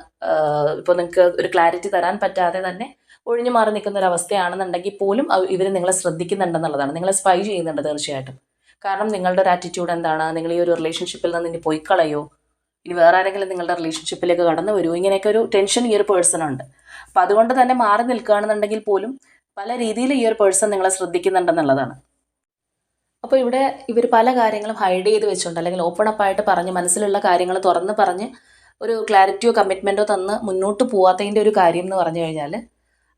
ഇപ്പോൾ നിങ്ങൾക്ക് ഒരു ക്ലാരിറ്റി തരാൻ പറ്റാതെ തന്നെ ഒഴിഞ്ഞു മാറി നിൽക്കുന്നൊരവസ്ഥയാണെന്നുണ്ടെങ്കിൽ പോലും ഇവർ നിങ്ങളെ ശ്രദ്ധിക്കുന്നുണ്ടെന്നുള്ളതാണ്, നിങ്ങളെ സ്പൈ ചെയ്യുന്നുണ്ട് തീർച്ചയായിട്ടും. കാരണം നിങ്ങളുടെ ഒരു ആറ്റിറ്റ്യൂഡ് എന്താണ്, നിങ്ങൾ ഈ ഒരു റിലേഷൻഷിപ്പിൽ നിന്ന് ഇനി പോയി കളയോ, ഇനി വേറെ ആരെങ്കിലും നിങ്ങളുടെ റിലേഷൻഷിപ്പിലേക്ക് കടന്നു വരുമോ, ഇങ്ങനെയൊക്കെ ഒരു ടെൻഷൻ ഈ ഒരു പേഴ്സൺ ഉണ്ട്. അപ്പം അതുകൊണ്ട് തന്നെ മാറി നിൽക്കുകയാണെന്നുണ്ടെങ്കിൽ പോലും പല രീതിയിൽ ഈ ഒരു പേഴ്സൺ നിങ്ങളെ ശ്രദ്ധിക്കുന്നുണ്ടെന്നുള്ളതാണ്. അപ്പോൾ ഇവിടെ ഇവർ പല കാര്യങ്ങളും ഹൈഡ് ചെയ്ത് വെച്ചുകൊണ്ട് അല്ലെങ്കിൽ ഓപ്പൺ അപ്പ് ആയിട്ട് പറഞ്ഞ് മനസ്സിലുള്ള കാര്യങ്ങൾ തുറന്ന് പറഞ്ഞ് ഒരു ക്ലാരിറ്റിയോ കമ്മിറ്റ്മെൻറ്റോ തന്ന് മുന്നോട്ട് പോവാത്തതിൻ്റെ ഒരു കാര്യം എന്ന് പറഞ്ഞു കഴിഞ്ഞാൽ,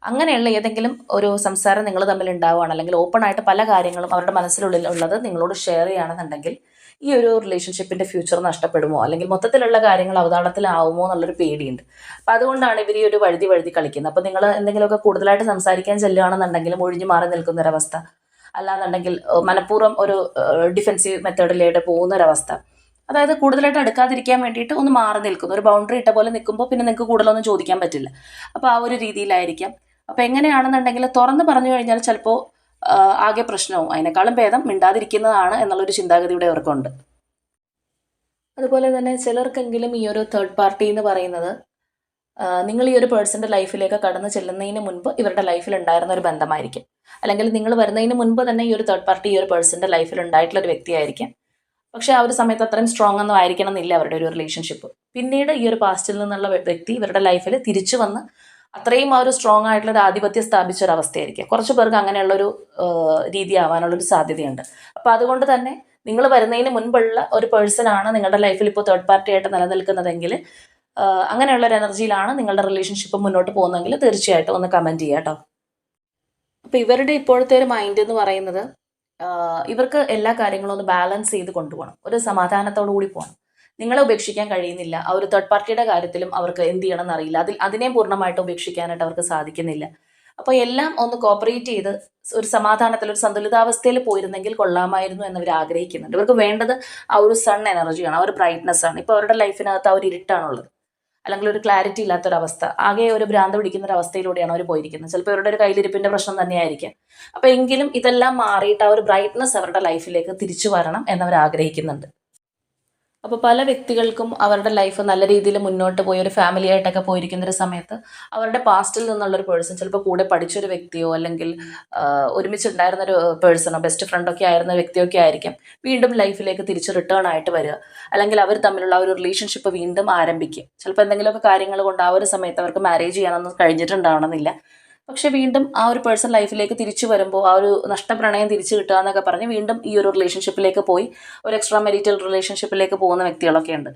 അങ്ങനെയുള്ള ഏതെങ്കിലും ഒരു സംസാരം നിങ്ങൾ തമ്മിൽ ഉണ്ടാവുകയാണ്, അല്ലെങ്കിൽ ഓപ്പൺ ആയിട്ട് പല കാര്യങ്ങളും അവരുടെ മനസ്സിലുള്ളിൽ ഉള്ളത് നിങ്ങളോട് ഷെയർ ചെയ്യുകയാണെന്നുണ്ടെങ്കിൽ ഈ ഒരു റിലേഷൻഷിപ്പിൻ്റെ ഫ്യൂച്ചർ നഷ്ടപ്പെടുമോ അല്ലെങ്കിൽ മൊത്തത്തിലുള്ള കാര്യങ്ങൾ അവതാളത്തിലാവുമോ എന്നുള്ളൊരു പേടിയുണ്ട്. അപ്പോൾ അതുകൊണ്ടാണ് ഇവർ ഈ ഒരു വഴുതി കളിക്കുന്നത്. അപ്പോൾ നിങ്ങൾ എന്തെങ്കിലുമൊക്കെ കൂടുതലായിട്ട് സംസാരിക്കാൻ ചെല്ലുകയാണെന്നുണ്ടെങ്കിലും ഒഴിഞ്ഞു മാറി നിൽക്കുന്നൊരവസ്ഥ, അല്ലാന്നുണ്ടെങ്കിൽ മനഃപൂർവ്വം ഒരു ഡിഫെൻസീവ് മെത്തേഡിലേക്ക് പോകുന്നൊരവസ്ഥ, അതായത് കൂടുതലായിട്ട് അടുക്കാതിരിക്കാൻ വേണ്ടിയിട്ട് ഒന്ന് മാറി നിൽക്കുന്നു, ഒരു ബൗണ്ടറി ഇട്ട പോലെ നിൽക്കുമ്പോൾ പിന്നെ നിങ്ങൾക്ക് കൂടുതലൊന്നും ചോദിക്കാൻ പറ്റില്ല. അപ്പോൾ ആ ഒരു രീതിയിലായിരിക്കാം. അപ്പോൾ എങ്ങനെയാണെന്നുണ്ടെങ്കിൽ തുറന്ന് പറഞ്ഞു കഴിഞ്ഞാൽ ചിലപ്പോൾ ആകെ പ്രശ്നവും, അതിനേക്കാളും ഭേദം മിണ്ടാതിരിക്കുന്നതാണ് എന്നുള്ളൊരു ചിന്താഗതി ഇവിടെ അവർക്കുണ്ട്. അതുപോലെ തന്നെ ചിലർക്കെങ്കിലും ഈ ഒരു തേർഡ് പാർട്ടി എന്ന് പറയുന്നത് നിങ്ങൾ ഈ ഒരു പേഴ്സൻ്റെ ലൈഫിലേക്ക് കടന്നു ചെല്ലുന്നതിന് മുൻപ് ഇവരുടെ ലൈഫിൽ ഉണ്ടായിരുന്ന ഒരു ബന്ധമായിരിക്കും, അല്ലെങ്കിൽ നിങ്ങൾ വരുന്നതിന് മുൻപ് തന്നെ ഈ ഒരു തേർഡ് പാർട്ടി ഈ ഒരു പേഴ്സൻ്റെ ലൈഫിൽ ഉണ്ടായിട്ടുള്ള ഒരു വ്യക്തിയായിരിക്കും. പക്ഷേ ആ ഒരു സമയത്ത് അത്രയും സ്ട്രോങ് ഒന്നും ആയിരിക്കണം എന്നില്ല അവരുടെ ഒരു റിലേഷൻഷിപ്പ്. പിന്നീട് ഈ ഒരു പാസ്റ്റിൽ നിന്നുള്ള വ്യക്തി ഇവരുടെ ലൈഫിൽ തിരിച്ചു വന്ന് അത്രയും ആ ഒരു സ്ട്രോങ് ആയിട്ടുള്ള ഒരു ആധിപത്യം സ്ഥാപിച്ച ഒരു അവസ്ഥയായിരിക്കും. കുറച്ച് പേർക്ക് അങ്ങനെയുള്ളൊരു രീതി ആവാനുള്ളൊരു സാധ്യതയുണ്ട്. അപ്പോൾ അതുകൊണ്ട് തന്നെ നിങ്ങൾ വരുന്നതിന് മുൻപുള്ള ഒരു പേഴ്സണാണ് നിങ്ങളുടെ ലൈഫിൽ ഇപ്പോൾ തേർഡ് പാർട്ടി ആയിട്ട് നിലനിൽക്കുന്നതെങ്കിൽ, അങ്ങനെയുള്ളൊരു എനർജിയിലാണ് നിങ്ങളുടെ റിലേഷൻഷിപ്പ് മുന്നോട്ട് പോകുന്നതെങ്കിൽ തീർച്ചയായിട്ടും ഒന്ന് കമൻറ്റ് ചെയ്യുക കേട്ടോ. അപ്പോൾ ഇവരുടെ ഇപ്പോഴത്തെ ഒരു മൈൻഡ് എന്ന് പറയുന്നത് ഇവർക്ക് എല്ലാ കാര്യങ്ങളും ഒന്ന് ബാലൻസ് ചെയ്ത് കൊണ്ടുപോകണം, ഒരു സമാധാനത്തോടു കൂടി പോകണം. നിങ്ങളെ ഉപേക്ഷിക്കാൻ കഴിയുന്നില്ല, ആ ഒരു തേർഡ് പാർട്ടിയുടെ കാര്യത്തിലും അവർക്ക് എന്ത് ചെയ്യണം എന്നറിയില്ല, അതിനെ പൂർണ്ണമായിട്ട് ഉപേക്ഷിക്കാനായിട്ട് അവർക്ക് സാധിക്കുന്നില്ല. അപ്പോൾ എല്ലാം ഒന്ന് കോപ്പറേറ്റ് ചെയ്ത് ഒരു സമാധാനത്തിൽ ഒരു സന്തുലിതാവസ്ഥയിൽ പോയിരുന്നെങ്കിൽ കൊള്ളാമായിരുന്നു എന്നവർ ആഗ്രഹിക്കുന്നുണ്ട്. ഇവർക്ക് വേണ്ടത് ആ ഒരു സൺ എനർജിയാണ്, ആ ഒരു ബ്രൈറ്റ്നസ് ആണ്. ഇപ്പോൾ അവരുടെ ലൈഫിനകത്ത് ആ ഒരു ഇരുട്ടാണുള്ളത്, അല്ലെങ്കിൽ ഒരു ക്ലാരിറ്റി ഇല്ലാത്തൊരവസ്ഥ, ആകെ ഒരു ഭ്രാന്ത് പിടിക്കുന്ന ഒരു അവസ്ഥയിലൂടെയാണ് അവർ പോയിരിക്കുന്നത്. ചിലപ്പോൾ ഇവരുടെ ഒരു കയ്യിലിരിപ്പിന്റെ പ്രശ്നം തന്നെയായിരിക്കാം. അപ്പോൾ എങ്കിലും ഇതെല്ലാം മാറിയിട്ട് ആ ഒരു ബ്രൈറ്റ്നസ് അവരുടെ ലൈഫിലേക്ക് തിരിച്ചു വരണം എന്നവർ ആഗ്രഹിക്കുന്നുണ്ട്. അപ്പോൾ പല വ്യക്തികൾക്കും അവരുടെ ലൈഫ് നല്ല രീതിയിൽ മുന്നോട്ട് പോയി ഒരു ഫാമിലി ആയിട്ടൊക്കെ പോയിരിക്കുന്ന ഒരു സമയത്ത് അവരുടെ പാസ്റ്റിൽ നിന്നുള്ളൊരു പേഴ്സൺ, ചിലപ്പോൾ കൂടെ പഠിച്ചൊരു വ്യക്തിയോ അല്ലെങ്കിൽ ഒരുമിച്ചുണ്ടായിരുന്ന ഒരു പേഴ്സണോ ബെസ്റ്റ് ഫ്രണ്ടൊക്കെ ആയിരുന്ന വ്യക്തിയൊക്കെ ആയിരിക്കും വീണ്ടും ലൈഫിലേക്ക് തിരിച്ച് റിട്ടേൺ ആയിട്ട് വരിക, അല്ലെങ്കിൽ അവർ തമ്മിലുള്ള ഒരു റിലേഷൻഷിപ്പ് വീണ്ടും ആരംഭിക്കും. ചിലപ്പോൾ എന്തെങ്കിലുമൊക്കെ കാര്യങ്ങൾ കൊണ്ട് ആ ഒരു സമയത്ത് അവർക്ക് മാരേജ് ചെയ്യാനൊന്നും കഴിഞ്ഞിട്ടുണ്ടാവണമെന്നില്ല. പക്ഷെ വീണ്ടും ആ ഒരു പേഴ്സൺ ലൈഫിലേക്ക് തിരിച്ചു വരുമ്പോൾ ആ ഒരു നഷ്ടപ്രണയം തിരിച്ചു കിട്ടുക എന്നൊക്കെ പറഞ്ഞ് വീണ്ടും ഈ ഒരു റിലേഷൻഷിപ്പിലേക്ക് പോയി ഒരു എക്സ്ട്രാ മെരിറ്റൽ റിലേഷൻഷിപ്പിലേക്ക് പോകുന്ന വ്യക്തികളൊക്കെ ഉണ്ട്.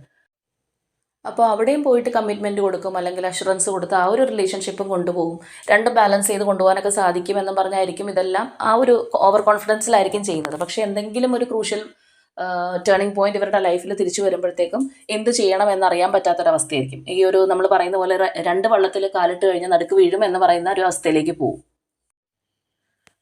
അപ്പോൾ അവിടെയും പോയിട്ട് കമ്മിറ്റ്മെൻറ്റ് കൊടുക്കും, അല്ലെങ്കിൽ അഷുറൻസ് കൊടുത്ത് ആ ഒരു റിലേഷൻഷിപ്പും കൊണ്ടുപോകും. രണ്ടും ബാലൻസ് ചെയ്ത് കൊണ്ടുപോകാനൊക്കെ സാധിക്കുമെന്നും പറഞ്ഞായിരിക്കും ഇതെല്ലാം ആ ഒരു ഓവർ കോൺഫിഡൻസിലായിരിക്കും ചെയ്യുന്നത്. പക്ഷേ എന്തെങ്കിലും ഒരു ക്രൂഷ്യൽ ടേണിംഗ് പോയിന്റ് ഇവരുടെ ലൈഫിൽ തിരിച്ചു വരുമ്പോഴത്തേക്കും എന്ത് ചെയ്യണം എന്നറിയാൻ പറ്റാത്തൊരവസ്ഥയായിരിക്കും. ഈ ഒരു നമ്മൾ പറയുന്ന പോലെ രണ്ട് വള്ളത്തിൽ കാലിട്ട് കഴിഞ്ഞാൽ നടുക്ക് വീഴും എന്ന് പറയുന്ന ഒരു അവസ്ഥയിലേക്ക് പോകും.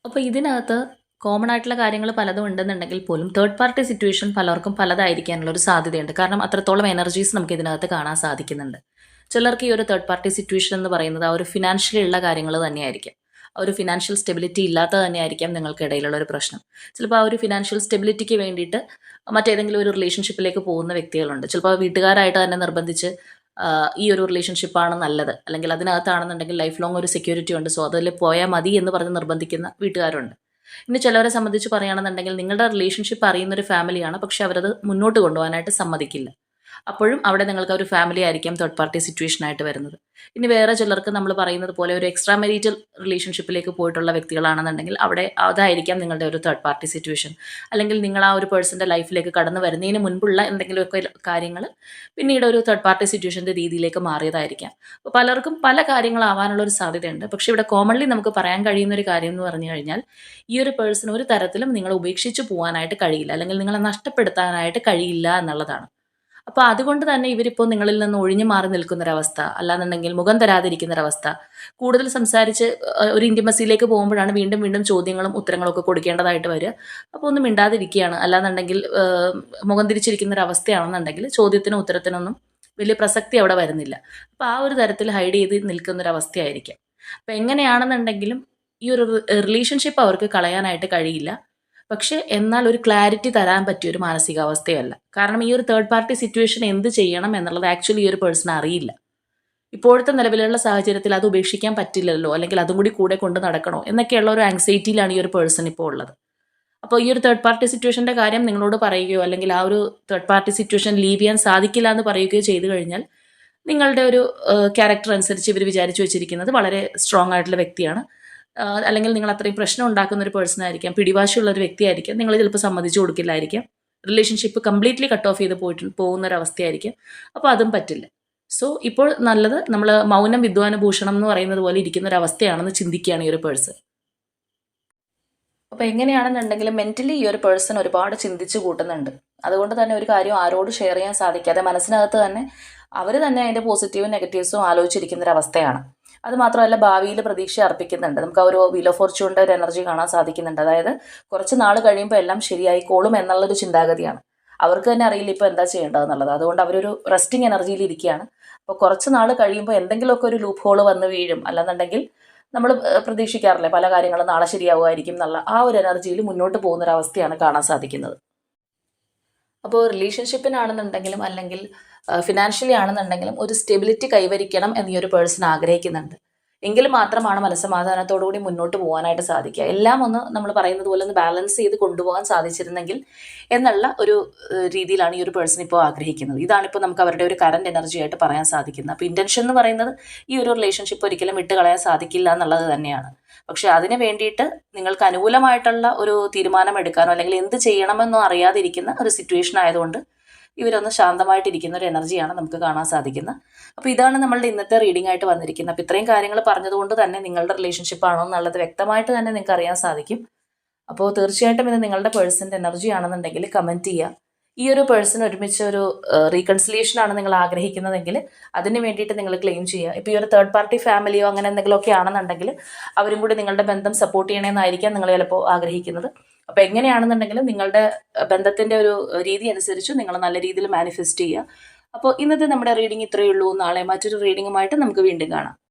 അപ്പോൾ ഇതിനകത്ത് കോമൺ ആയിട്ടുള്ള കാര്യങ്ങൾ പലതും ഉണ്ടെന്നുണ്ടെങ്കിൽ പോലും തേർഡ് പാർട്ടി സിറ്റുവേഷൻ പലർക്കും പലതായിരിക്കാനുള്ള ഒരു സാധ്യതയുണ്ട്. കാരണം അത്രത്തോളം എനർജീസ് നമുക്ക് ഇതിനകത്ത് കാണാൻ സാധിക്കുന്നുണ്ട്. ചിലർക്ക് ഈ ഒരു തേർഡ് പാർട്ടി സിറ്റുവേഷൻ എന്ന് പറയുന്നത് ആ ഒരു ഫിനാൻഷ്യലി ഉള്ള കാര്യങ്ങൾ തന്നെയായിരിക്കും. ആ ഒരു ഫിനാൻഷ്യൽ സ്റ്റെബിലിറ്റി ഇല്ലാത്തത് തന്നെയായിരിക്കാം നിങ്ങൾക്കിടയിലുള്ള ഒരു പ്രശ്നം. ചിലപ്പോൾ ആ ഒരു ഫിനാൻഷ്യൽ സ്റ്റെബിലിറ്റിക്ക് വേണ്ടിയിട്ട് മറ്റേതെങ്കിലും ഒരു റിലേഷൻഷിപ്പിലേക്ക് പോകുന്ന വ്യക്തികളുണ്ട്. ചിലപ്പോൾ വീട്ടുകാരായിട്ട് തന്നെ നിർബന്ധിച്ച് ഈ ഒരു റിലേഷൻഷിപ്പാണ് നല്ലത്, അല്ലെങ്കിൽ അതിനകത്താണെന്നുണ്ടെങ്കിൽ ലൈഫ് ലോങ് ഒരു സെക്യൂരിറ്റി ഉണ്ട്, സോ അതിൽ പോയാൽ മതി എന്ന് പറഞ്ഞ് നിർബന്ധിക്കുന്ന വീട്ടുകാരുണ്ട്. ഇനി ചിലവരെ സംബന്ധിച്ച് പറയുകയാണെന്നുണ്ടെങ്കിൽ നിങ്ങളുടെ റിലേഷൻഷിപ്പ് അറിയുന്നൊരു ഫാമിലിയാണ്, പക്ഷെ അവരത് മുന്നോട്ട് കൊണ്ടുപോകാനായിട്ട് സമ്മതിക്കില്ല. അപ്പോഴും അവിടെ നിങ്ങൾക്ക് ഒരു ഫാമിലി ആയിരിക്കാം തേർഡ് പാർട്ടി സിറ്റുവേഷൻ ആയിട്ട് വരുന്നത്. ഇനി വേറെ ചിലർക്ക് നമ്മൾ പറയുന്നത് പോലെ ഒരു എക്സ്ട്രാ മെരിറ്റൽ റിലേഷൻഷിപ്പിലേക്ക് പോയിട്ടുള്ള വ്യക്തികളാണെന്നുണ്ടെങ്കിൽ അവിടെ അതായിരിക്കാം നിങ്ങളുടെ ഒരു തേർഡ് പാർട്ടി സിറ്റുവേഷൻ. അല്ലെങ്കിൽ നിങ്ങൾ ആ ഒരു പേഴ്സൻ്റെ ലൈഫിലേക്ക് കടന്നു വരുന്നതിന് മുൻപുള്ള എന്തെങ്കിലുമൊക്കെ കാര്യങ്ങൾ പിന്നീട് ഒരു തേർഡ് പാർട്ടി സിറ്റുവേഷൻ്റെ രീതിയിലേക്ക് മാറിയതായിരിക്കാം. അപ്പോൾ പലർക്കും പല കാര്യങ്ങളാവാനുള്ള ഒരു സാധ്യതയുണ്ട്. പക്ഷേ ഇവിടെ കോമൺലി നമുക്ക് പറയാൻ കഴിയുന്ന ഒരു കാര്യം എന്ന് പറഞ്ഞു കഴിഞ്ഞാൽ ഈ ഒരു പേഴ്സൺ ഒരു തരത്തിലും നിങ്ങൾ ഉപേക്ഷിച്ച് പോകാനായിട്ട് കഴിയില്ല, അല്ലെങ്കിൽ നിങ്ങളെ നഷ്ടപ്പെടുത്താനായിട്ട് കഴിയില്ല എന്നുള്ളതാണ്. അപ്പോൾ അതുകൊണ്ട് തന്നെ ഇവരിപ്പോൾ നിങ്ങളിൽ നിന്ന് ഒഴിഞ്ഞു മാറി നിൽക്കുന്നൊരവസ്ഥ, അല്ലാന്നുണ്ടെങ്കിൽ മുഖം തരാതിരിക്കുന്നൊരവസ്ഥ, കൂടുതൽ സംസാരിച്ച് ഒരു ഇൻറ്റിമസിയിലേക്ക് പോകുമ്പോഴാണ് വീണ്ടും വീണ്ടും ചോദ്യങ്ങളും ഉത്തരങ്ങളും ഒക്കെ കൊടുക്കേണ്ടതായിട്ട് വരിക. അപ്പോൾ ഒന്നും മിണ്ടാതിരിക്കുകയാണ്, അല്ലാന്നുണ്ടെങ്കിൽ മുഖം തിരിച്ചിരിക്കുന്നൊരവസ്ഥയാണെന്നുണ്ടെങ്കിൽ ചോദ്യത്തിനും ഉത്തരത്തിനൊന്നും വലിയ പ്രസക്തി അവിടെ വരുന്നില്ല. അപ്പോൾ ആ ഒരു തരത്തിൽ ഹൈഡ് ചെയ്ത് നിൽക്കുന്നൊരവസ്ഥയായിരിക്കാം. അപ്പോൾ എങ്ങനെയാണെന്നുണ്ടെങ്കിലും ഈ ഒരു റിലേഷൻഷിപ്പ് അവർക്ക് കളയാനായിട്ട് കഴിയില്ല. പക്ഷേ എന്നാൽ ഒരു ക്ലാരിറ്റി തരാൻ പറ്റിയൊരു മാനസികാവസ്ഥയല്ല. കാരണം ഈ ഒരു തേർഡ് പാർട്ടി സിറ്റുവേഷൻ എന്ത് ചെയ്യണം എന്നുള്ളത് ആക്ച്വലി ഈ ഒരു പേഴ്സൺ അറിയില്ല. ഇപ്പോഴത്തെ നിലവിലുള്ള സാഹചര്യത്തിൽ അത് ഉപേക്ഷിക്കാൻ പറ്റില്ലല്ലോ, അല്ലെങ്കിൽ അതും കൂടി കൂടെ കൊണ്ട് നടക്കണോ എന്നൊക്കെയുള്ള ഒരു ആങ്സൈറ്റിയിലാണ് ഈ ഒരു പേഴ്സൺ ഇപ്പോൾ ഉള്ളത്. അപ്പോൾ ഈ ഒരു തേർഡ് പാർട്ടി സിറ്റുവേഷൻ്റെ കാര്യം നിങ്ങളോട് പറയുകയോ അല്ലെങ്കിൽ ആ ഒരു തേർഡ് പാർട്ടി സിറ്റുവേഷൻ ലീവ് ചെയ്യാൻ സാധിക്കില്ല എന്ന് പറയുകയോ ചെയ്തു കഴിഞ്ഞാൽ നിങ്ങളുടെ ഒരു ക്യാരക്ടർ അനുസരിച്ച് ഇവർ വിചാരിച്ചു വെച്ചിരിക്കുന്നത് വളരെ സ്ട്രോങ് ആയിട്ടുള്ള വ്യക്തിയാണ്, അല്ലെങ്കിൽ നിങ്ങൾ അത്രയും പ്രശ്നം ഉണ്ടാക്കുന്ന ഒരു പേഴ്സൺ ആയിരിക്കാം, പിടിവാശിയുള്ള ഒരു വ്യക്തിയായിരിക്കാം, നിങ്ങൾ ചിലപ്പോൾ സമ്മതിച്ചു കൊടുക്കില്ലായിരിക്കാം, റിലേഷൻഷിപ്പ് കംപ്ലീറ്റ്ലി കട്ട് ഓഫ് ചെയ്ത് പോകുന്ന ഒരു അവസ്ഥയായിരിക്കും. അപ്പോൾ അതും പറ്റില്ല. സോ ഇപ്പോൾ നല്ലത് നമ്മൾ മൗനം വിദ്വാനുഭൂഷണം എന്ന് പറയുന്നത് പോലെ ഇരിക്കുന്ന ഒരു അവസ്ഥയാണെന്ന് ചിന്തിക്കുകയാണ് ഈ ഒരു പേഴ്സൺ. അപ്പോൾ എങ്ങനെയാണെന്നുണ്ടെങ്കിലും മെൻ്റലി ഈ ഒരു പേഴ്സൺ ഒരുപാട് ചിന്തിച്ച് കൂട്ടുന്നുണ്ട്. അതുകൊണ്ട് തന്നെ ഒരു കാര്യം ആരോട് ഷെയർ ചെയ്യാൻ സാധിക്കാതെ മനസ്സിനകത്ത് തന്നെ അവർ തന്നെ അതിൻ്റെ പോസിറ്റീവും നെഗറ്റീവ്സും ആലോചിച്ചിരിക്കുന്നൊരവസ്ഥയാണ്. അത് മാത്രമല്ല ഭാവിയിൽ പ്രതീക്ഷ അർപ്പിക്കുന്നുണ്ട്. നമുക്ക് ആ ഒരു വീൽ ഓഫ് ഫോർച്യൂണിൻ്റെ ഒരു എനർജി കാണാൻ സാധിക്കുന്നുണ്ട്. അതായത് കുറച്ച് നാൾ കഴിയുമ്പോൾ എല്ലാം ശരിയായിക്കോളും എന്നുള്ളൊരു ചിന്താഗതിയാണ്. അവർക്ക് തന്നെ അറിയില്ല ഇപ്പോൾ എന്താ ചെയ്യേണ്ടതെന്നുള്ളത്. അതുകൊണ്ട് അവരൊരു റെസ്റ്റിംഗ് എനർജിയിൽ ഇരിക്കുകയാണ്. അപ്പോൾ കുറച്ച് നാൾ കഴിയുമ്പോൾ എന്തെങ്കിലുമൊക്കെ ഒരു ലൂപ്പ് ഹോൾ വന്ന് വീഴും, അല്ലെന്നുണ്ടെങ്കിൽ നമ്മൾ പ്രതീക്ഷിക്കാറില്ലേ പല കാര്യങ്ങളും നാളെ ശരിയാവുമായിരിക്കും എന്നുള്ള ആ ഒരു എനർജിയിൽ മുന്നോട്ട് പോകുന്നൊരവസ്ഥയാണ് കാണാൻ സാധിക്കുന്നത്. അപ്പോൾ റിലേഷൻഷിപ്പിനാണെന്നുണ്ടെങ്കിലും അല്ലെങ്കിൽ ഫിനാൻഷ്യലി ആണെന്നുണ്ടെങ്കിലും ഒരു സ്റ്റെബിലിറ്റി കൈവരിക്കണം എന്നീ ഒരു പേഴ്സൺ ആഗ്രഹിക്കുന്നുണ്ട്. എങ്കിൽ മാത്രമാണ് മനസ്സമാധാനത്തോടുകൂടി മുന്നോട്ട് പോകാനായിട്ട് സാധിക്കുക. എല്ലാം ഒന്ന് നമ്മൾ പറയുന്നത് പോലെ ഒന്ന് ബാലൻസ് ചെയ്ത് കൊണ്ടുപോകാൻ സാധിച്ചിരുന്നെങ്കിൽ എന്നുള്ള ഒരു രീതിയിലാണ് ഈ ഒരു പേഴ്സൺ ഇപ്പോൾ ആഗ്രഹിക്കുന്നത്. ഇതാണിപ്പോൾ നമുക്ക് അവരുടെ ഒരു കറണ്ട് എനർജി ആയിട്ട് പറയാൻ സാധിക്കുന്നത്. അപ്പോൾ ഇൻറ്റൻഷൻ എന്ന് പറയുന്നത് ഈ ഒരു റിലേഷൻഷിപ്പ് ഒരിക്കലും വിട്ട് കളയാൻ സാധിക്കില്ല എന്നുള്ളത് തന്നെയാണ്. പക്ഷെ അതിന് വേണ്ടിയിട്ട് നിങ്ങൾക്ക് അനുകൂലമായിട്ടുള്ള ഒരു തീരുമാനം എടുക്കാനോ അല്ലെങ്കിൽ എന്ത് ചെയ്യണമെന്നോ അറിയാതിരിക്കുന്ന ഒരു സിറ്റുവേഷൻ ആയതുകൊണ്ട് ഇവരൊന്ന് ശാന്തമായിട്ടിരിക്കുന്ന ഒരു എനർജിയാണ് നമുക്ക് കാണാൻ സാധിക്കുന്നത്. അപ്പോൾ ഇതാണ് നമ്മളുടെ ഇന്നത്തെ റീഡിംഗ് ആയിട്ട് വന്നിരിക്കുന്നത്. അപ്പോൾ ഇത്രയും കാര്യങ്ങൾ പറഞ്ഞതുകൊണ്ട് തന്നെ നിങ്ങളുടെ റിലേഷൻഷിപ്പ് ആണോ എന്നുള്ളത് വ്യക്തമായിട്ട് തന്നെ നിങ്ങൾക്ക് അറിയാൻ സാധിക്കും. അപ്പോൾ തീർച്ചയായിട്ടും ഇത് നിങ്ങളുടെ പേഴ്സൻ്റെ എനർജി ആണെന്നുണ്ടെങ്കിൽ കമൻറ്റ് ചെയ്യുക. ഈ ഒരു പേഴ്സൺ ഒരുമിച്ച് ഒരു റീകൺസിലിയേഷൻ ആണ് നിങ്ങൾ ആഗ്രഹിക്കുന്നതെങ്കിൽ അതിന് വേണ്ടിയിട്ട് നിങ്ങൾ ക്ലെയിം ചെയ്യുക. ഇപ്പോൾ ഈ ഒരു തേർഡ് പാർട്ടി ഫാമിലിയോ അങ്ങനെ എന്തെങ്കിലുമൊക്കെ ആണെന്നുണ്ടെങ്കിൽ അവരും കൂടി നിങ്ങളുടെ ബന്ധം സപ്പോർട്ട് ചെയ്യണമെന്നായിരിക്കാം നിങ്ങൾ ചിലപ്പോൾ ആഗ്രഹിക്കുന്നത്. അപ്പോൾ എങ്ങനെയാണെന്നുണ്ടെങ്കിലും നിങ്ങളുടെ ബന്ധത്തിൻ്റെ ഒരു രീതി അനുസരിച്ച് നിങ്ങൾ നല്ല രീതിയിൽ മാനിഫെസ്റ്റ് ചെയ്യുക. അപ്പോൾ ഇന്നത്തെ നമ്മുടെ റീഡിംഗ് ഇത്രയേ ഉള്ളൂ. നാളെ മറ്റൊരു റീഡിങ്ങുമായിട്ട് നമുക്ക് വീണ്ടും കാണാം.